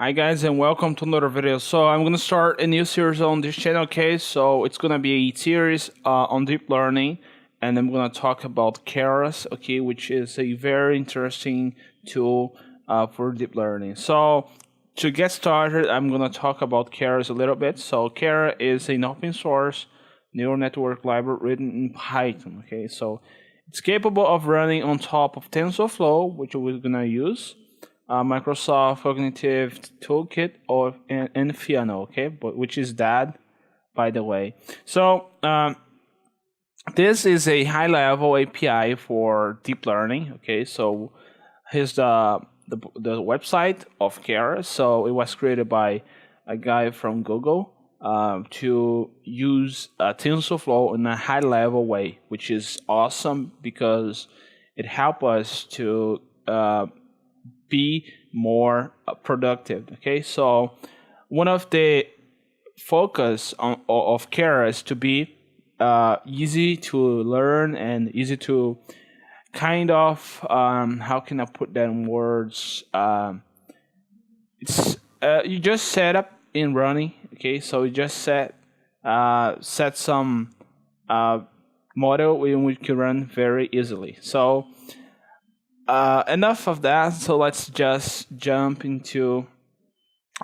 Hi guys and welcome to another video. So I'm gonna start a new series on this channel, okay? So it's gonna be a series on deep learning, and I'm gonna talk about Keras, okay, which is a very interesting tool for deep learning. So to get started, I'm gonna talk about Keras a little bit. So Keras is an open source neural network library written in Python, okay? So it's capable of running on top of Tensorflow, which we're gonna use. Microsoft Cognitive Toolkit and Theano, okay, but which is that, by the way. So this is a high-level API for deep learning. Okay, so here's the website of Keras. So it was created by a guy from Google to use TensorFlow in a high-level way, which is awesome because it helps us to be more productive. Okay, so one of the focus of Keras is to be easy to learn and easy to kind of how can I put that in words? It's you just set up in running. Okay, so you just set some model in which you can run very easily. So enough of that. So let's just jump into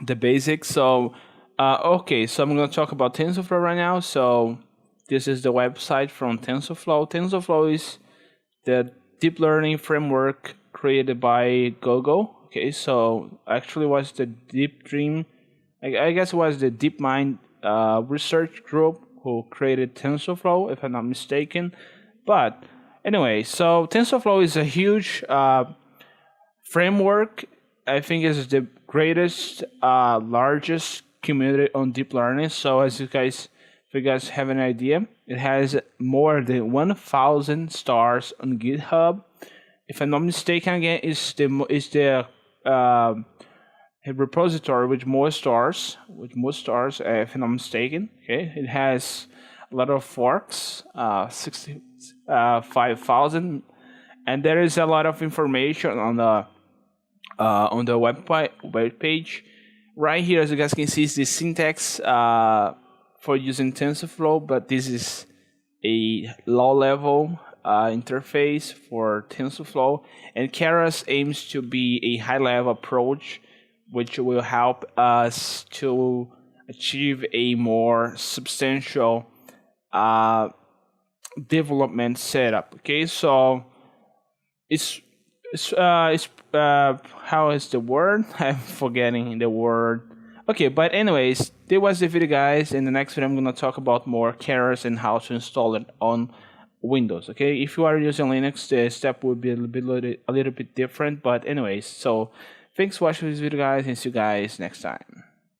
the basics. So okay, so I'm going to talk about TensorFlow right now. So this is the website from TensorFlow. TensorFlow is the deep learning framework created by Google. Okay, so actually was the Deep Dream, I guess it was the DeepMind research group who created TensorFlow, if I'm not mistaken. But anyway, so TensorFlow is a huge framework. I think it's the greatest, largest community on deep learning. So as if you guys have an idea, it has more than 1,000 stars on GitHub. If I'm not mistaken, again, it's the repository with more stars. If I'm not mistaken, okay, it has a lot of forks, 5,000, and there is a lot of information on the web page. Right here, as you guys can see, is the syntax for using TensorFlow, but this is a low-level interface for TensorFlow, and Keras aims to be a high-level approach, which will help us to achieve a more substantial development setup. Okay, so it's how is the word? I'm forgetting the word. Okay, but anyways, that was the video, guys. In the next video, I'm gonna talk about more Keras and how to install it on Windows. Okay, if you are using Linux, the step would be a little bit different. But anyways, so thanks for watching this video, guys, and see you guys next time.